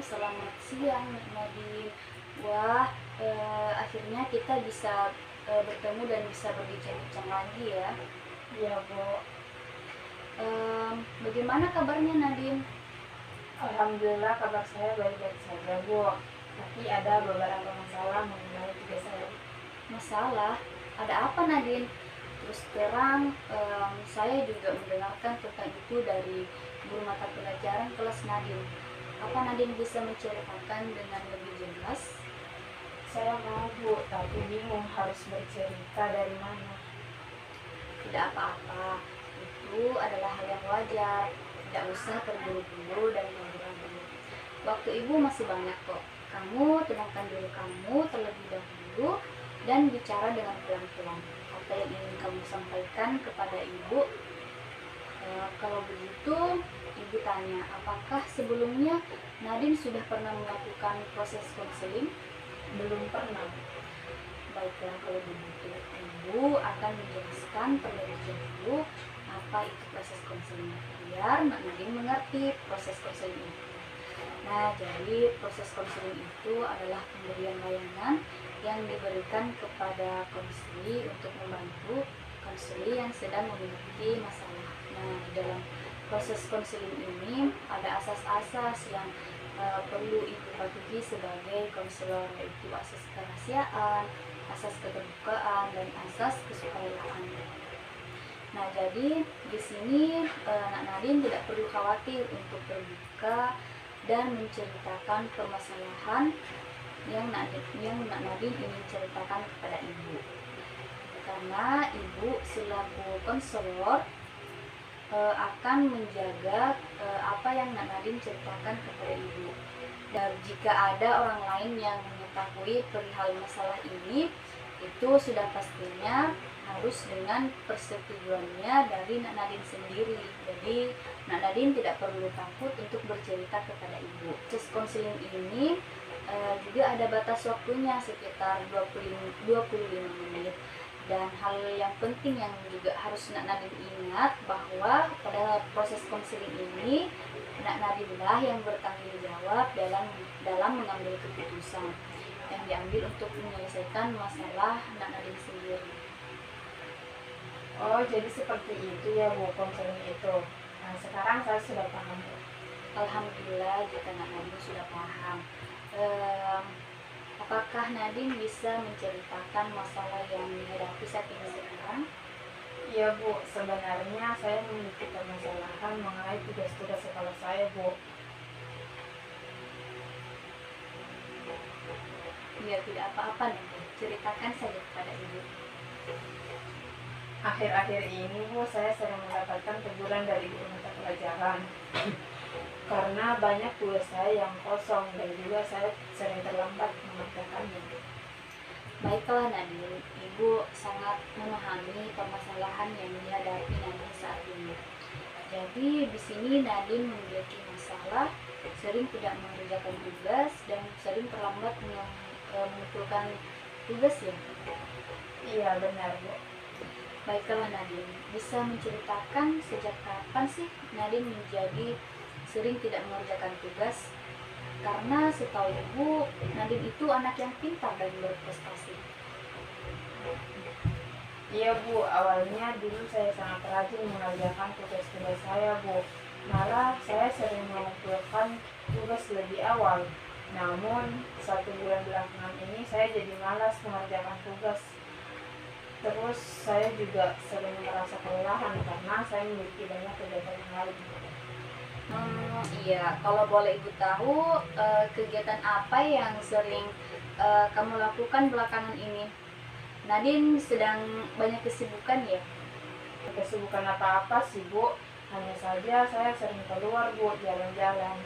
selamat siang Nadine. Wah, akhirnya kita bisa bertemu dan bisa berbincang-bincang lagi ya. Iya, Bu. Bagaimana kabarnya Nadine? Alhamdulillah kabar saya baik-baik saja, Bu. Tapi ada beberapa masalah mengenai tugas saya. Masalah? Ada apa Nadine? Terus terang, saya juga mendengarkan tentang itu dari guru mata pelajaran kelas Nadine. Apa Nadine bisa menceritakan dengan lebih jelas? Saya mau, Bu, tapi bingung harus bercerita dari mana. Tidak apa-apa, itu adalah hal yang wajar. Tidak usah terburu-buru dan ragu-ragu. Waktu ibu masih banyak kok. Kamu tenangkan diri kamu terlebih dahulu dan bicara dengan pelan-pelan. Apa yang ingin kamu sampaikan kepada ibu? Kalau begitu, ibu tanya, apakah sebelumnya Nadine sudah pernah melakukan proses konseling? Belum pernah. Baiklah, kalau begitu ibu akan menjelaskan terlebih dahulu apa itu proses konseling biar Nadine mengerti proses konseling itu. Nah, jadi proses konseling itu adalah pemberian layanan yang diberikan kepada konseli untuk membantu konseli yang sedang memiliki masalah. Nah, di dalam proses konseling ini ada asas-asas yang perlu ibu patuhi sebagai konselor, yaitu asas kerahasiaan, asas keterbukaan, dan asas kesukarelaan. Nah, jadi di sini Nak Nadine tidak perlu khawatir untuk terbuka dan menceritakan permasalahan yang Nak Nadine ingin ceritakan kepada ibu. Karena ibu selaku konselor akan menjaga apa yang Nak Nadine ceritakan kepada ibu. Dan jika ada orang lain yang mengetahui perihal masalah ini, itu sudah pastinya harus dengan persetujuannya dari Nak Nadine sendiri. Jadi Nak Nadine tidak perlu takut untuk bercerita kepada ibu. Proses konseling ini juga ada batas waktunya sekitar 25 menit. Dan hal yang penting yang juga harus Nak Nadine ingat bahwa pada proses konseling ini Nak Nadine lah yang bertanggung jawab dalam mengambil keputusan yang diambil untuk menyelesaikan masalah Nak Nadine sendiri. Oh, jadi seperti itu ya, Bu, konseling itu. Nah, sekarang saya sudah paham, Bu. Alhamdulillah jika Nak Nadine sudah paham. Apakah Nadine bisa menceritakan masalah yang dihadapi saat ini sekarang? Iya, Bu, sebenarnya saya memiliki permasalahan mengenai tugas-tugas sekolah saya, Bu. Ya, tidak apa-apa Nadine, ceritakan saja kepada ibu. Akhir-akhir ini, Bu, saya sering mendapatkan teguran dari guru mata pelajaran karena banyak tugas saya yang kosong dan juga saya sering terlambat mengerjakannya. Baiklah Nadine, ibu sangat memahami permasalahan yang dihadapi Nadine saat ini. Jadi di sini Nadine memiliki masalah, sering tidak mengerjakan tugas dan sering terlambat mengumpulkan tugas ya. Iya, benar, Bu. Baiklah Nadine, bisa menceritakan sejak kapan sih Nadine menjadi sering tidak mengerjakan tugas? Karena setahu ibu, Nadine itu anak yang pintar dan berprestasi. Iya, Bu, awalnya dulu saya sangat rajin mengerjakan tugas-tugas saya, Bu. Malah saya sering mengumpulkan tugas lebih awal. Namun, 1 bulan belakangan ini saya jadi malas mengerjakan tugas. Terus saya juga sering merasa kelelahan karena saya memiliki banyak kegiatan yang lain. Iya, kalau boleh ibu tahu kegiatan apa yang sering kamu lakukan belakangan ini? Nadine sedang banyak kesibukan ya? Kesibukan apa-apa sih, Bu? Hanya saja saya sering keluar, Bu, jalan-jalan.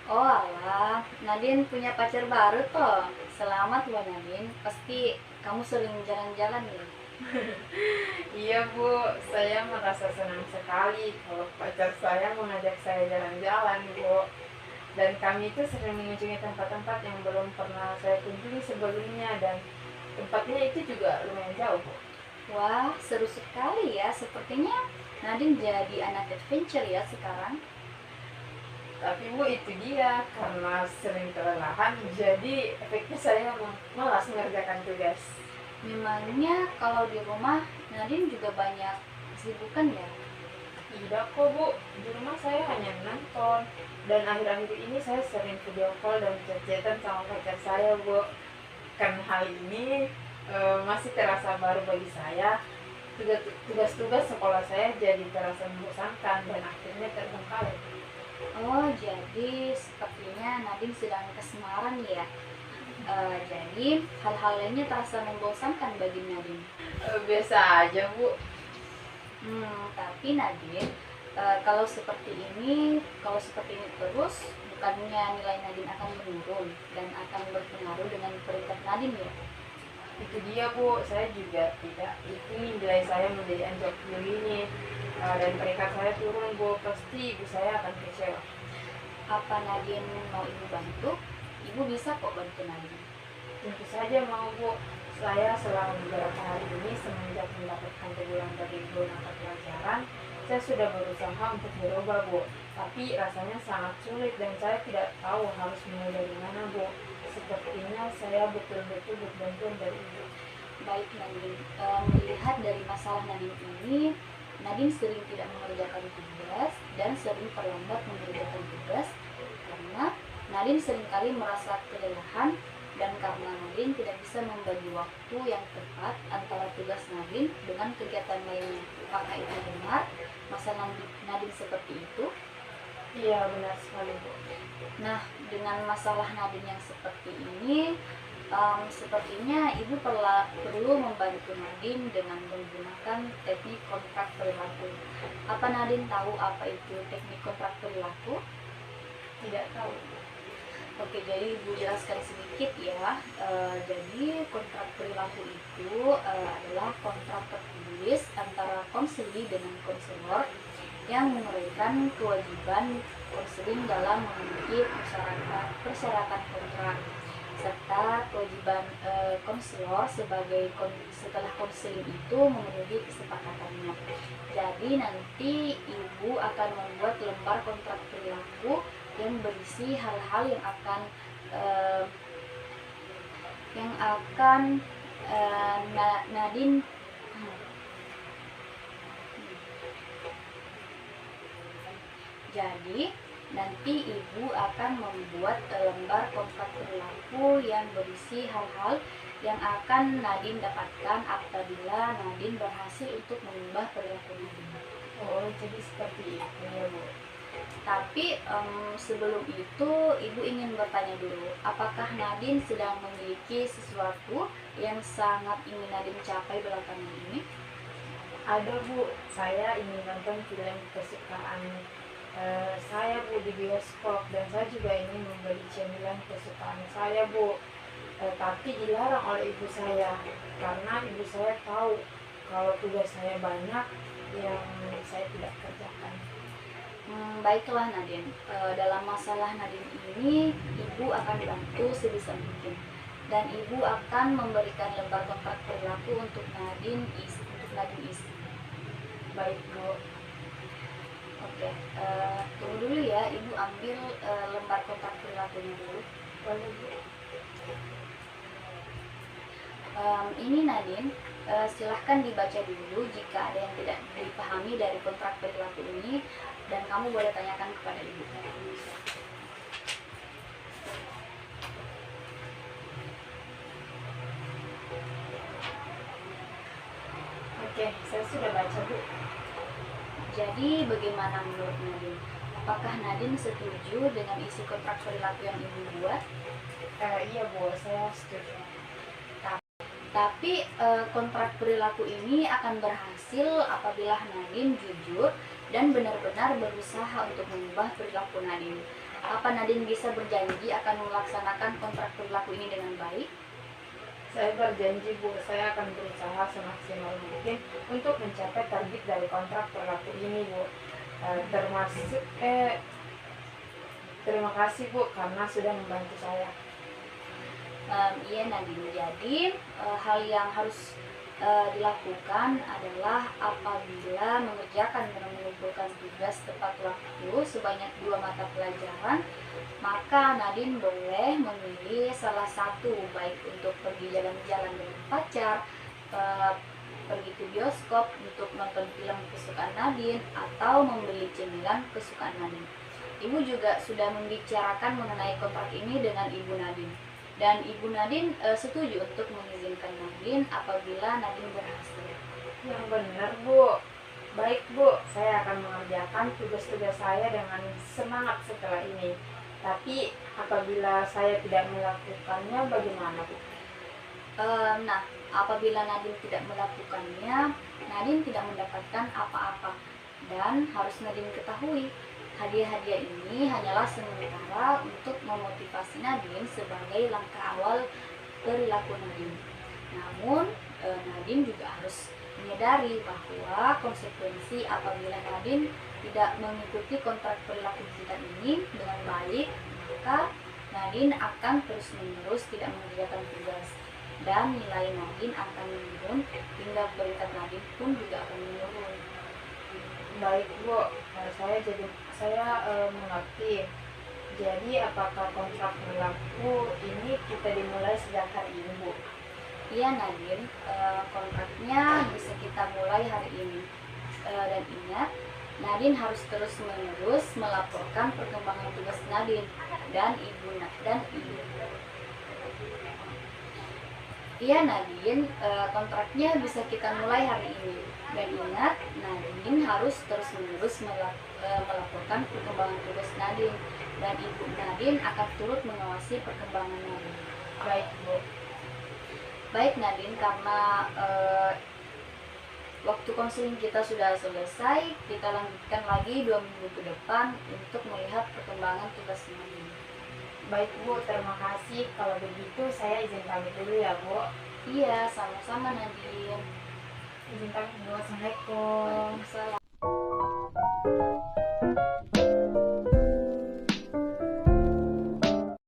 Oh alah, Nadine punya pacar baru toh. Selamat buat Nadine, pasti kamu sering jalan-jalan ya? Iya, Bu, saya merasa senang sekali kalau pacar saya mengajak saya jalan-jalan, Bu. Dan kami itu sering mengunjungi tempat-tempat yang belum pernah saya kunjungi sebelumnya dan tempatnya itu juga lumayan jauh, Bu. Wah, seru sekali ya. Sepertinya Nadine jadi anak adventure ya sekarang. Tapi Bu, itu dia, karena sering kelelahan, jadi efeknya saya malas mengerjakan tugas. Memangnya kalau di rumah Nadine juga banyak kesibukan ya? Tidak kok Bu, di rumah saya hanya nonton. Dan akhir-akhir ini saya sering video call dan chat-chatan sama pacar saya Bu. Karena hal ini masih terasa baru bagi saya. Tugas-tugas sekolah saya jadi terasa membosankan dan akhirnya terbengkalai. Oh, jadi sepertinya Nadine sedang kasmaran ya. Jadi hal-hal lainnya terasa membosankan bagi Nadine. Biasa aja Bu. Tapi Nadine, kalau seperti ini terus, bukannya nilai Nadine akan menurun dan akan berpengaruh dengan peringkat Nadine ya? Itu dia Bu, saya juga tidak ingin nilai saya menjadi anjlok begini. Dan peringkat saya turun Bu, pasti ibu saya akan kecewa. Apa Nadine mau ibu bantu? Ibu bisa kok bantu Nadine. Tentu saja mau Bu. Saya selama beberapa hari ini semenjak mendapatkan teguran dari ibu mata pelajaran, saya sudah berusaha untuk berubah Bu. Tapi rasanya sangat sulit dan saya tidak tahu harus mulai dari mana Bu. Sepertinya saya betul-betul bergantung dari ibu. Baik Nadine, melihat dari masalah Nadine ini, Nadine sering tidak mengerjakan tugas dan sering terlambat mengerjakan tugas karena Nadine seringkali merasa kelelahan dan karena Nadine tidak bisa membagi waktu yang tepat antara tugas Nadine dengan kegiatan lainnya. Apakah itu benar? Masalah Nadine seperti itu? Iya, benar sekali Bu. Nah, dengan masalah Nadine yang seperti ini, sepertinya ibu perlu membantu Nadine dengan menggunakan teknik kontrak perilaku. Apa Nadine tahu apa itu teknik kontrak perilaku? Tidak tahu. Oke, jadi ibu jelaskan sedikit ya. Jadi kontrak perilaku itu adalah kontrak tertulis antara konseli dengan konselor yang menguraikan kewajiban konseling dalam memenuhi persyaratan kontrak serta kewajiban konselor setelah konseling itu memenuhi kesepakatannya. Jadi nanti ibu akan membuat lembar kontrak perilaku yang berisi hal-hal yang akan Nadine Jadi, nanti ibu akan membuat lembar kontrak perilaku yang berisi hal-hal yang akan Nadine dapatkan apabila Nadine berhasil untuk mengubah perilaku Nadine. Oh, jadi seperti itu ya Bu. Tapi sebelum itu, ibu ingin bertanya dulu, apakah Nadine sedang memiliki sesuatu yang sangat ingin Nadine capai belakangan ini? Ada Bu, saya ingin nonton film kesukaan saya Bu di bioskop, dan saya juga ingin membeli cemilan kesukaan saya Bu. Tapi dilarang oleh ibu saya karena ibu saya tahu kalau tugas saya banyak yang saya tidak kerjakan. Baiklah Nadine, dalam masalah Nadine ini ibu akan bantu sebisa mungkin dan ibu akan memberikan lembar kontrak perilaku untuk Nadine isi. Baik Bu. Oke, tunggu dulu ya, ibu ambil lembar kontrak perilakunya dulu. Boleh Bu. Ini Nadine, silahkan dibaca dulu jika ada yang tidak dipahami dari kontrak perilaku ini dan kamu boleh tanyakan kepada ibu. Oke, saya sudah baca Bu. Jadi bagaimana menurut Nadine? Apakah Nadine setuju dengan isi kontrak perilaku yang ibu buat? Iya Bu, saya setuju. Tapi kontrak perilaku ini akan berhasil apabila Nadine jujur dan benar-benar berusaha untuk mengubah perilaku Nadine. Apa Nadine bisa berjanji akan melaksanakan kontrak perilaku ini dengan baik? Saya berjanji Bu, saya akan berusaha semaksimal mungkin untuk mencapai target dari kontrak perilaku ini Bu. Terima kasih Bu karena sudah membantu saya. Iya Nadine, jadi hal yang harus dilakukan adalah apabila mengerjakan dan mengumpulkan tugas tepat waktu sebanyak 2 mata pelajaran, maka Nadine boleh memilih salah satu, baik untuk pergi jalan-jalan dengan pacar, pergi ke bioskop untuk nonton film kesukaan Nadine, atau membeli cemilan kesukaan Nadine. Ibu juga sudah membicarakan mengenai kontrak ini dengan Ibu Nadine. Dan Ibu Nadine setuju untuk mengizinkan Nadine apabila Nadine berhasil. Yang benar, Bu. Baik, Bu. Saya akan mengerjakan tugas-tugas saya dengan semangat setelah ini. Tapi apabila saya tidak melakukannya, bagaimana, Bu? Nah, apabila Nadine tidak melakukannya, Nadine tidak mendapatkan apa-apa. Dan harus Nadine ketahui, hadiah-hadiah ini hanyalah sementara untuk memotivasi Nadine sebagai langkah awal perilaku Nadine. Namun, Nadine juga harus menyadari bahwa konsekuensi apabila Nadine tidak mengikuti kontrak perilaku digital ini dengan baik, maka Nadine akan terus-menerus tidak mengerjakan tugas dan nilai Nadine akan menurun hingga peringkat Nadine pun juga akan menurun. Baik, Bu. Saya mengerti. Jadi apakah kontrak berlaku ini kita dimulai sejak hari ini, Bu? Iya Nadine, kontraknya bisa kita mulai hari ini. Dan ingat, Nadine harus terus-menerus melaporkan perkembangan tugas Nadine dan ibu. Iya Nadine, kontraknya bisa kita mulai hari ini. Dan ingat, Nadine harus terus-menerus melaporkan perkembangan tugas Nadine, dan ibu Nadine akan turut mengawasi perkembangan Nadine. Baik, Bu. Baik Nadine, karena waktu konseling kita sudah selesai, kita lanjutkan lagi 2 minggu ke depan untuk melihat perkembangan tugas Nadine. Baik, Bu. Terima kasih. Kalau begitu saya izin pamit dulu ya, Bu. Iya, sama-sama Nadine. Izin pamit dulu. Assalamualaikum. Waalaikumsalam.